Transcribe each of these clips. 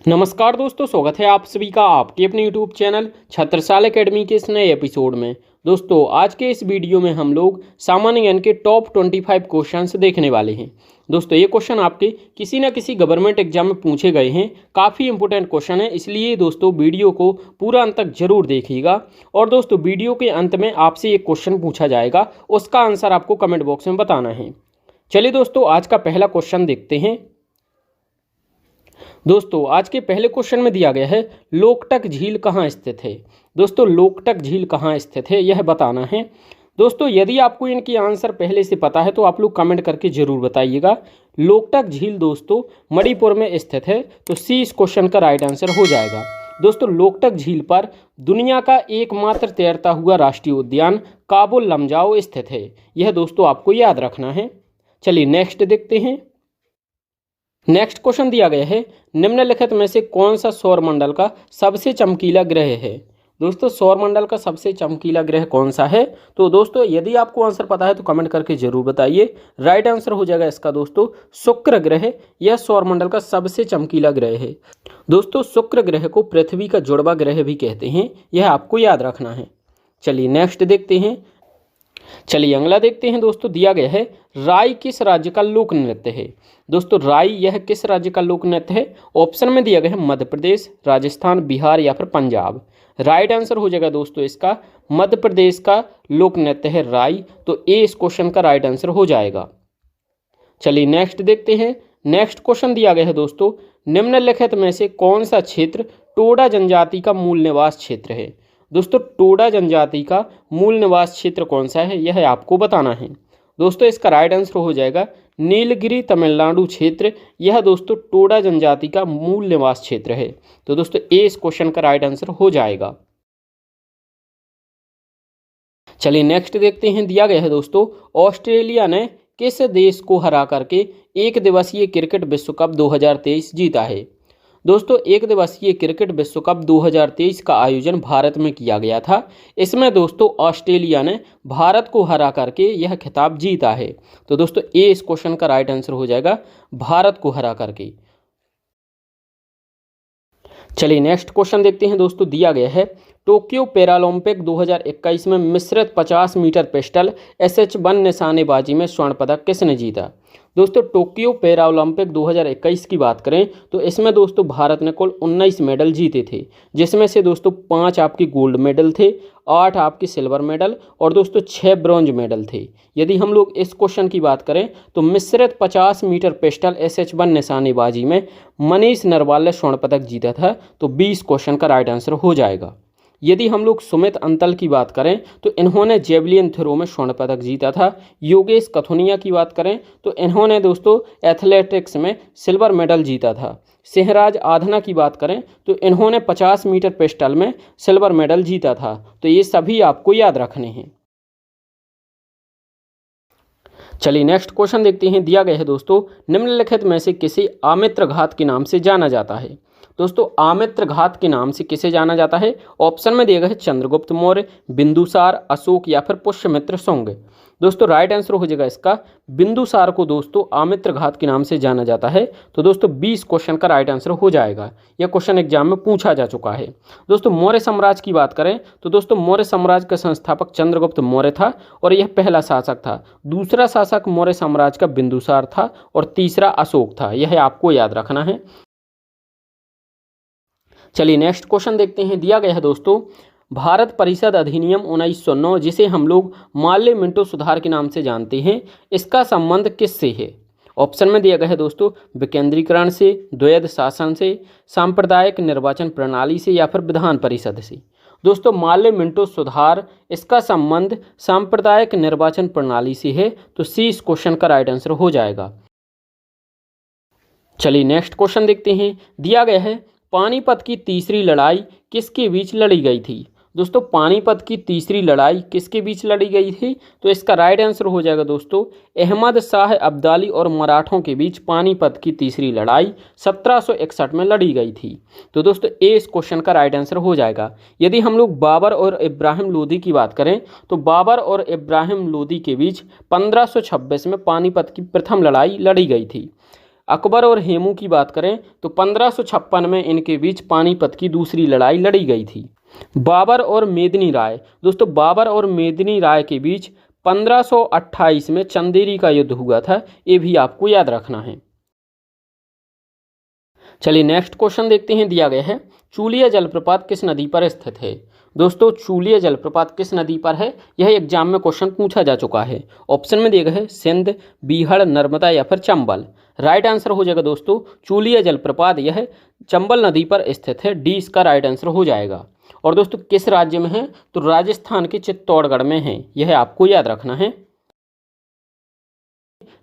नमस्कार दोस्तों, स्वागत है आप सभी का आपके अपने यूट्यूब चैनल छत्रसाल एकेडमी के इस नए एपिसोड में। दोस्तों आज के इस वीडियो में हम लोग सामान्य ज्ञान के टॉप 25 क्वेश्चंस देखने वाले हैं। दोस्तों ये क्वेश्चन आपके किसी न किसी गवर्नमेंट एग्जाम में पूछे गए हैं, काफ़ी इंपॉर्टेंट क्वेश्चन है, इसलिए दोस्तों वीडियो को पूरा अंत तक जरूर देखिएगा। और दोस्तों वीडियो के अंत में आपसे एक क्वेश्चन पूछा जाएगा, उसका आंसर आपको कमेंट बॉक्स में बताना है। चलिए दोस्तों आज का पहला क्वेश्चन देखते हैं। दोस्तों आज के पहले क्वेश्चन में दिया गया है लोकटक झील कहाँ स्थित है। दोस्तों लोकटक झील कहाँ स्थित है यह बताना है। दोस्तों यदि आपको इनकी आंसर पहले से पता है तो आप लोग कमेंट करके जरूर बताइएगा। लोकटक झील दोस्तों मणिपुर में स्थित है, तो सी इस क्वेश्चन का राइट आंसर हो जाएगा। दोस्तों लोकटक झील पर दुनिया का एकमात्र तैरता हुआ राष्ट्रीय उद्यान काबो लमजाओ स्थित है, यह दोस्तों आपको याद रखना है। चलिए नेक्स्ट देखते हैं। नेक्स्ट क्वेश्चन दिया गया है निम्नलिखित में से कौन सा सौरमंडल का सबसे चमकीला ग्रह है। दोस्तों सौरमंडल का सबसे चमकीला ग्रह कौन सा है, तो दोस्तों यदि आपको आंसर पता है तो कमेंट करके जरूर बताइए। राइट आंसर हो जाएगा इसका दोस्तों शुक्र ग्रह, यह सौरमंडल का सबसे चमकीला ग्रह है। दोस्तों शुक्र ग्रह को पृथ्वी का जुड़वा ग्रह भी कहते हैं, यह आपको याद रखना है। चलिए नेक्स्ट देखते हैं। चलिए अगला देखते हैं। दोस्तों दिया गया है राई किस राज्य का लोक नृत्य है। दोस्तों राई यह किस राज्य का लोक नृत्य है। ऑप्शन में दिया गया है मध्य प्रदेश, राजस्थान, बिहार या फिर पंजाब। राइट आंसर हो जाएगा दोस्तों इसका मध्य प्रदेश का लोक नृत्य है राई, तो ए इस क्वेश्चन का राइट आंसर हो जाएगा। चलिए नेक्स्ट देखते हैं। नेक्स्ट क्वेश्चन दिया गया है दोस्तों निम्नलिखित में से कौन सा क्षेत्र टोडा जनजाति का मूल निवास क्षेत्र है। दोस्तों टोडा जनजाति का मूल निवास क्षेत्र कौन सा है यह आपको बताना है। दोस्तों इसका राइट आंसर हो जाएगा नीलगिरी तमिलनाडु क्षेत्र, यह दोस्तों टोडा जनजाति का मूल निवास क्षेत्र है, तो दोस्तों ए इस क्वेश्चन का राइट आंसर हो जाएगा। चलिए नेक्स्ट देखते हैं। दिया गया है दोस्तों ऑस्ट्रेलिया ने किस देश को हरा करके एक दिवसीय क्रिकेट विश्व कप 2023 जीता है। दोस्तों एक दिवसीय क्रिकेट विश्व कप 2023 का आयोजन भारत में किया गया था। इसमें दोस्तों ऑस्ट्रेलिया ने भारत को हरा करके यह खिताब जीता है, तो दोस्तों ए इस क्वेश्चन का राइट आंसर हो जाएगा भारत को हरा करके। चलिए नेक्स्ट क्वेश्चन देखते हैं। दोस्तों दिया गया है टोक्यो पैरालंपिक 2021 में मिश्रित 50 मीटर पिस्टल SH1 निशानेबाजी में स्वर्ण पदक किसने जीता। दोस्तों टोक्यो पैरालंपिक 2021 की बात करें तो इसमें दोस्तों भारत ने कुल 19 मेडल जीते थे, जिसमें से दोस्तों 5 आपके गोल्ड मेडल थे, 8 आपके सिल्वर मेडल और दोस्तों 6 ब्रॉन्ज मेडल थे। यदि हम लोग इस क्वेश्चन की बात करें तो मिश्रित 50 मीटर पिस्टल SH1 निशानेबाजी में मनीष नरवाल ने स्वर्ण पदक जीता था, तो 20 क्वेश्चन का राइट आंसर हो जाएगा। यदि हम लोग सुमित अंतल की बात करें तो इन्होंने जेवलिन थ्रो में स्वर्ण पदक जीता था। योगेश कथुनिया की बात करें तो इन्होंने दोस्तों एथलेटिक्स में सिल्वर मेडल जीता था। सिंहराज आधना की बात करें तो इन्होंने 50 मीटर पिस्टल में सिल्वर मेडल जीता था, तो ये सभी आपको याद रखने हैं। चलिए नेक्स्ट क्वेश्चन देखते हैं। दिया गया है दोस्तों निम्नलिखित में से किसे आमित्र घात के नाम से जाना जाता है। दोस्तों आमित्र घात के नाम से किसे जाना जाता है। ऑप्शन में दिया गया है चंद्रगुप्त मौर्य, बिंदुसार, अशोक या फिर पुष्यमित्र शुंग। दोस्तों राइट आंसर हो जाएगा इसका बिंदुसार को दोस्तों आमित्र घात के नाम से जाना जाता है, तो दोस्तों 20 क्वेश्चन का राइट आंसर हो जाएगा। यह क्वेश्चन एग्जाम में पूछा जा चुका है। दोस्तों मौर्य साम्राज्य की बात करें तो दोस्तों मौर्य साम्राज्य का संस्थापक चंद्रगुप्त मौर्य था और यह पहला शासक था। दूसरा शासक मौर्य साम्राज्य का बिंदुसार था और तीसरा अशोक था, यह आपको याद रखना है। चलिए नेक्स्ट क्वेश्चन देखते हैं। दिया गया है दोस्तों भारत परिषद अधिनियम 1909, जिसे हम लोग माल्य मिंटो सुधार के नाम से जानते हैं, इसका संबंध किससे है। ऑप्शन में दिया गया है दोस्तों विकेंद्रीकरण से, द्वैध शासन से, सांप्रदायिक निर्वाचन प्रणाली से या फिर विधान परिषद से। दोस्तों माल्य मिंटो सुधार इसका संबंध सांप्रदायिक निर्वाचन प्रणाली से है, तो सी इस क्वेश्चन का राइट आंसर हो जाएगा। चलिए नेक्स्ट क्वेश्चन देखते हैं। दिया गया है पानीपत की तीसरी लड़ाई किसके बीच लड़ी गई थी। दोस्तों पानीपत की तीसरी लड़ाई किसके बीच लड़ी गई थी, तो इसका राइट आंसर हो जाएगा दोस्तों अहमद शाह अब्दाली और मराठों के बीच पानीपत की तीसरी लड़ाई 1761 में लड़ी गई थी, तो दोस्तों ए इस क्वेश्चन का राइट आंसर हो जाएगा। यदि हम लोग बाबर और इब्राहिम लोदी की बात करें तो बाबर और इब्राहिम लोदी के बीच 1526 में पानीपत की प्रथम लड़ाई लड़ी गई थी। अकबर और हेमू की बात करें तो 1556 में इनके बीच पानीपत की दूसरी लड़ाई लड़ी गई थी। बाबर और मेदिनी राय, दोस्तों बाबर और मेदिनी राय के बीच 1528 में चंदेरी का युद्ध हुआ था, ये भी आपको याद रखना है। चलिए नेक्स्ट क्वेश्चन देखते हैं। दिया गया है चूलिया जलप्रपात किस नदी पर स्थित है। दोस्तों चूलिया जलप्रपात किस नदी पर है, यह एग्जाम में क्वेश्चन पूछा जा चुका है। ऑप्शन में दिया गया है सिंध, बीहड़, नर्मदा या फिर चंबल। राइट आंसर हो जाएगा दोस्तों चूलिया जलप्रपात, यह चंबल नदी पर स्थित है। डी इसका राइट आंसर हो जाएगा। और दोस्तों किस राज्य में है, तो राजस्थान के चित्तौड़गढ़ में है, यह आपको याद रखना है।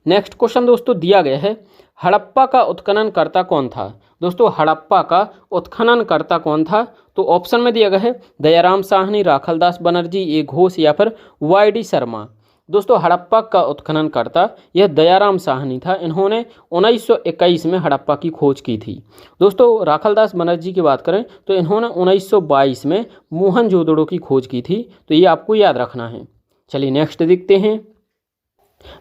नेक्स्ट क्वेश्चन दोस्तों दिया गया है हड़प्पा का उत्खननकर्ता कौन था। दोस्तों हड़प्पा का उत्खननकर्ता कौन था, तो ऑप्शन में दिया गया है दयाराम साहनी, राखलदास बनर्जी, ए घोष या फिर वाई.डी. शर्मा। दोस्तों हड़प्पा का उत्खननकर्ता यह दयाराम साहनी था। इन्होंने 1921 में हड़प्पा की खोज की थी। दोस्तों राखलदास बनर्जी की बात करें तो इन्होंने 1922 में मोहनजोदड़ो की खोज की थी, तो ये आपको याद रखना है। चलिए नेक्स्ट देखते हैं।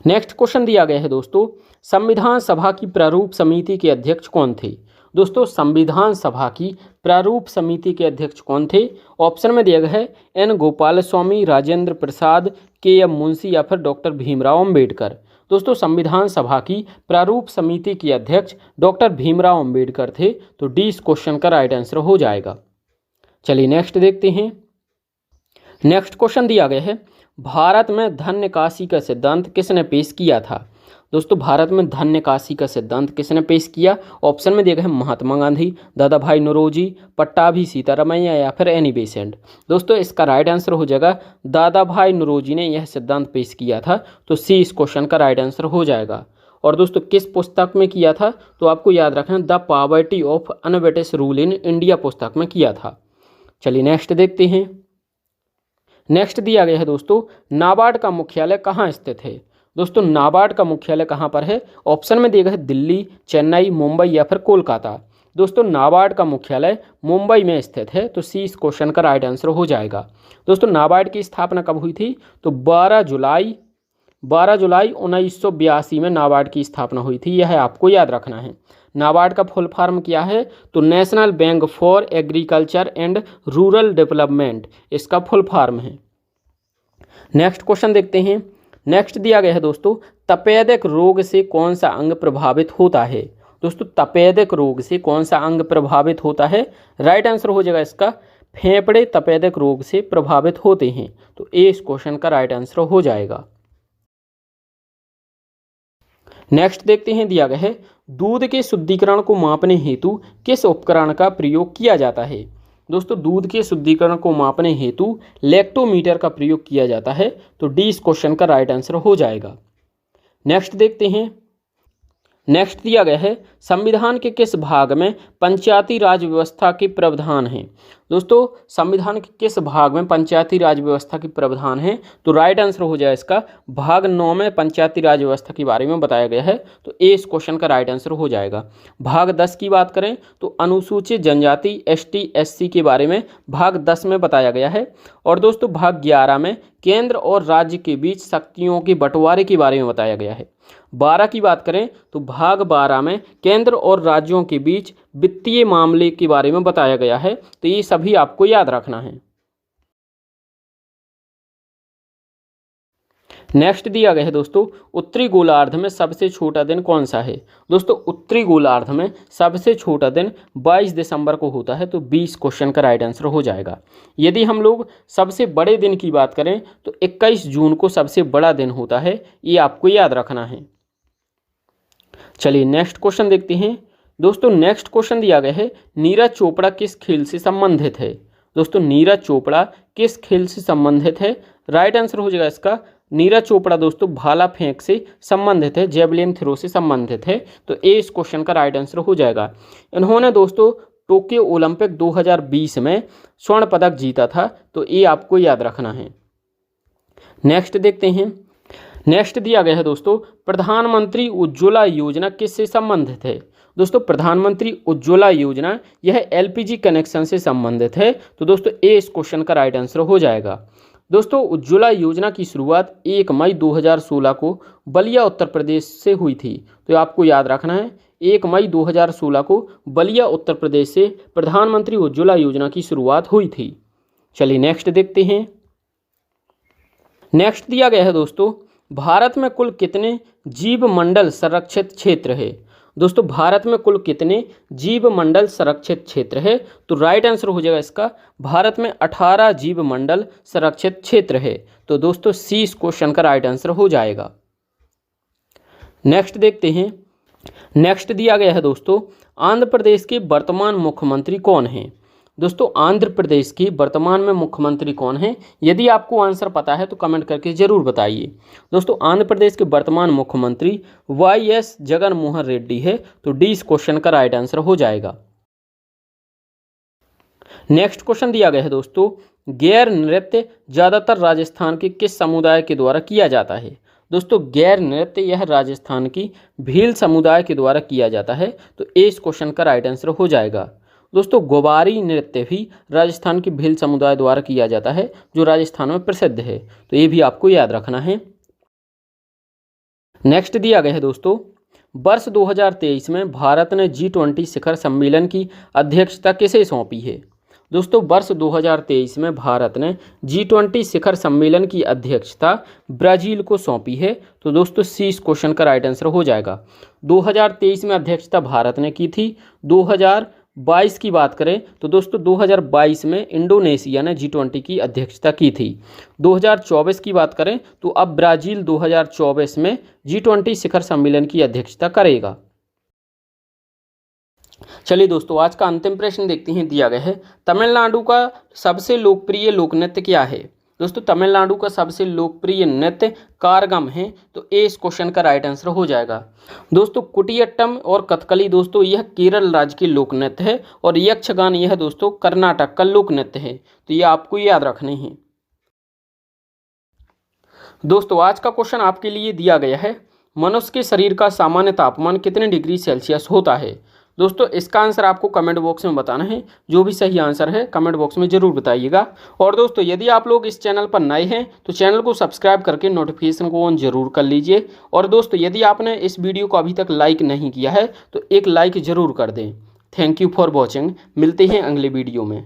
नेक्स्ट क्वेश्चन दिया गया है दोस्तों संविधान सभा की प्रारूप समिति के अध्यक्ष कौन थे। दोस्तों संविधान सभा की प्रारूप समिति के अध्यक्ष कौन थे। ऑप्शन में दिया गया है एन गोपाल स्वामी, राजेंद्र प्रसाद, के एम मुंशी या फिर डॉक्टर भीमराव अम्बेडकर। दोस्तों संविधान सभा की प्रारूप समिति के अध्यक्ष डॉक्टर भीमराव अम्बेडकर थे, तो डी इस क्वेश्चन का राइट आंसर हो जाएगा। चलिए नेक्स्ट देखते हैं। नेक्स्ट क्वेश्चन दिया गया है भारत में धन निकासी का सिद्धांत किसने पेश किया था। दोस्तों भारत में धन निकासी का सिद्धांत किसने पेश किया। ऑप्शन में दिया गया है महात्मा गांधी, दादा भाई नौरोजी, पट्टाभी सीतारामैया या फिर एनी बेसेंट। दोस्तों इसका राइट आंसर हो जाएगा दादा भाई नौरोजी ने यह सिद्धांत पेश किया था, तो सी इस क्वेश्चन का राइट आंसर हो जाएगा। और दोस्तों किस पुस्तक में किया था, तो आपको याद रखना the poverty of un-British rule in India पुस्तक में किया था। चलिए नेक्स्ट देखते हैं। नेक्स्ट दिया गया है दोस्तों नाबार्ड का मुख्यालय कहाँ स्थित है। दोस्तों नाबार्ड का मुख्यालय कहाँ पर है। ऑप्शन में दिया गया है दिल्ली, चेन्नई, मुंबई या फिर कोलकाता। दोस्तों नाबार्ड का मुख्यालय मुंबई में स्थित है, तो सी इस क्वेश्चन का राइट आंसर हो जाएगा। दोस्तों नाबार्ड की स्थापना कब हुई थी, तो 12 जुलाई 1982 में नाबार्ड की स्थापना हुई थी, यह आपको याद रखना है। नाबार्ड का फुल फॉर्म क्या है, तो national bank for agriculture and rural development इसका फुल फॉर्म है। नेक्स्ट क्वेश्चन देखते हैं। नेक्स्ट दिया गया है दोस्तों तपेदिक रोग से कौन सा अंग प्रभावित होता है। दोस्तों तपेदिक रोग से कौन सा अंग प्रभावित होता है। राइट आंसर हो जाएगा इसका फेफड़े तपेदिक रोग से प्रभावित होते हैं, तो ए इस क्वेश्चन का राइट आंसर हो जाएगा। नेक्स्ट देखते हैं। दिया गया है दूध के शुद्धिकरण को मापने हेतु किस उपकरण का प्रयोग किया जाता है। दोस्तों दूध के शुद्धिकरण को मापने हेतु लैक्टोमीटर का प्रयोग किया जाता है, तो डी इस क्वेश्चन का राइट आंसर हो जाएगा। नेक्स्ट देखते हैं। नेक्स्ट दिया गया है संविधान के किस भाग में पंचायती राज व्यवस्था के प्रावधान हैं। दोस्तों संविधान के किस भाग में पंचायती राज व्यवस्था के प्रावधान हैं, तो राइट आंसर हो जाए इसका भाग 9 में पंचायती राज व्यवस्था के बारे में बताया गया है, तो ए इस क्वेश्चन का राइट आंसर हो जाएगा। भाग 10 की बात करें तो अनुसूचित जनजाति ST SC के बारे में भाग 10 में बताया गया है। और दोस्तों भाग 11 में केंद्र और राज्य के बीच शक्तियों के बंटवारे के बारे में बताया गया है। 12 की बात करें तो भाग 12 में केंद्र और राज्यों के बीच वित्तीय मामले के बारे में बताया गया है, तो ये सभी आपको याद रखना है। नेक्स्ट दिया गया है दोस्तों उत्तरी गोलार्ध में सबसे छोटा दिन कौन सा है। दोस्तों उत्तरी गोलार्ध में सबसे छोटा दिन 22 दिसंबर को होता है, तो 20 क्वेश्चन का राइट आंसर हो जाएगा। यदि हम लोग सबसे बड़े दिन की बात करें तो 21 जून को सबसे बड़ा दिन होता है, ये आपको याद रखना है। चलिए नेक्स्ट क्वेश्चन देखते हैं। दोस्तों नेक्स्ट क्वेश्चन दिया गया है नीरज चोपड़ा किस खेल से संबंधित है। दोस्तों नीरज चोपड़ा किस खेल से संबंधित है। राइट आंसर हो जाएगा इसका नीरज चोपड़ा दोस्तों भाला फेंक से संबंधित है, जेवलिन थ्रो से संबंधित है, तो ए इस क्वेश्चन का राइट आंसर हो जाएगा। इन्होंने दोस्तों टोक्यो ओलंपिक 2020 में स्वर्ण पदक जीता था, तो ये आपको याद रखना है। नेक्स्ट देखते हैं। नेक्स्ट दिया गया है दोस्तों प्रधानमंत्री उज्ज्वला योजना किससे संबंधित है। दोस्तों प्रधानमंत्री उज्ज्वला योजना यह LPG कनेक्शन से संबंधित है, तो दोस्तों ए इस क्वेश्चन का राइट आंसर हो जाएगा। दोस्तों उज्ज्वला योजना की शुरुआत 1 मई 2016 को बलिया उत्तर प्रदेश से हुई थी, तो आपको याद रखना है 1 मई 2016 को बलिया उत्तर प्रदेश से प्रधानमंत्री उज्ज्वला योजना की शुरुआत हुई थी। चलिए नेक्स्ट देखते हैं। नेक्स्ट दिया गया है दोस्तों, भारत में कुल कितने जीव मंडल संरक्षित क्षेत्र है। दोस्तों भारत में कुल कितने जीव मंडल संरक्षित क्षेत्र है, तो राइट आंसर हो जाएगा इसका भारत में 18 जीव मंडल संरक्षित क्षेत्र है। तो दोस्तों सी इस क्वेश्चन का राइट आंसर हो जाएगा। नेक्स्ट देखते हैं। नेक्स्ट दिया गया है दोस्तों, आंध्र प्रदेश के वर्तमान मुख्यमंत्री कौन हैं। दोस्तों आंध्र प्रदेश की वर्तमान में मुख्यमंत्री कौन है, यदि आपको आंसर पता है तो कमेंट करके जरूर बताइए। दोस्तों आंध्र प्रदेश के वर्तमान मुख्यमंत्री वाईएस जगन मोहन रेड्डी है। तो डी इस क्वेश्चन का राइट आंसर हो जाएगा। नेक्स्ट क्वेश्चन दिया गया है दोस्तों, गैर नृत्य ज्यादातर राजस्थान के किस समुदाय के द्वारा किया जाता है। दोस्तों गैर नृत्य यह राजस्थान की भील समुदाय के द्वारा किया जाता है। तो ए इस क्वेश्चन का राइट आंसर हो जाएगा। दोस्तों गोवारी नृत्य भी राजस्थान की भील समुदाय द्वारा किया जाता है, जो राजस्थान में प्रसिद्ध है। तो ये भी आपको याद रखना है। नेक्स्ट दिया गया है दोस्तों, वर्ष 2023 में भारत ने G20 शिखर सम्मेलन की अध्यक्षता किसे सौंपी है। दोस्तों वर्ष 2023 में भारत ने G20 शिखर सम्मेलन की अध्यक्षता ब्राजील को सौंपी है। तो दोस्तों सी इस क्वेश्चन का राइट आंसर हो जाएगा। 2023 में अध्यक्षता भारत ने की थी। 2022 की बात करें तो दोस्तों 2022 में इंडोनेशिया ने G20 की अध्यक्षता की थी। 2024 की बात करें तो अब ब्राजील 2024 में G20 शिखर सम्मेलन की अध्यक्षता करेगा। चलिए दोस्तों आज का अंतिम प्रश्न देखते हैं। दिया गया है, तमिलनाडु का सबसे लोकप्रिय लोक नृत्य क्या है। दोस्तों तमिलनाडु का सबसे लोकप्रिय नृत्य कारगम है। तो ए इस क्वेश्चन का राइट आंसर हो जाएगा। दोस्तों कुटियट्टम और कथकली दोस्तों यह केरल राज्य की लोक नृत्य है, और यक्षगान यह दोस्तों कर्नाटक का लोक नृत्य है। तो ये आपको याद रखने हैं। दोस्तों आज का क्वेश्चन आपके लिए दिया गया है, मनुष्य के शरीर का सामान्य तापमान कितने डिग्री सेल्सियस होता है। दोस्तों इसका आंसर आपको कमेंट बॉक्स में बताना है। जो भी सही आंसर है कमेंट बॉक्स में जरूर बताइएगा। और दोस्तों यदि आप लोग इस चैनल पर नए हैं तो चैनल को सब्सक्राइब करके नोटिफिकेशन को ऑन जरूर कर लीजिए। और दोस्तों यदि आपने इस वीडियो को अभी तक लाइक नहीं किया है तो एक लाइक जरूर कर दें। Thank you for watching. मिलते हैं अगले वीडियो में।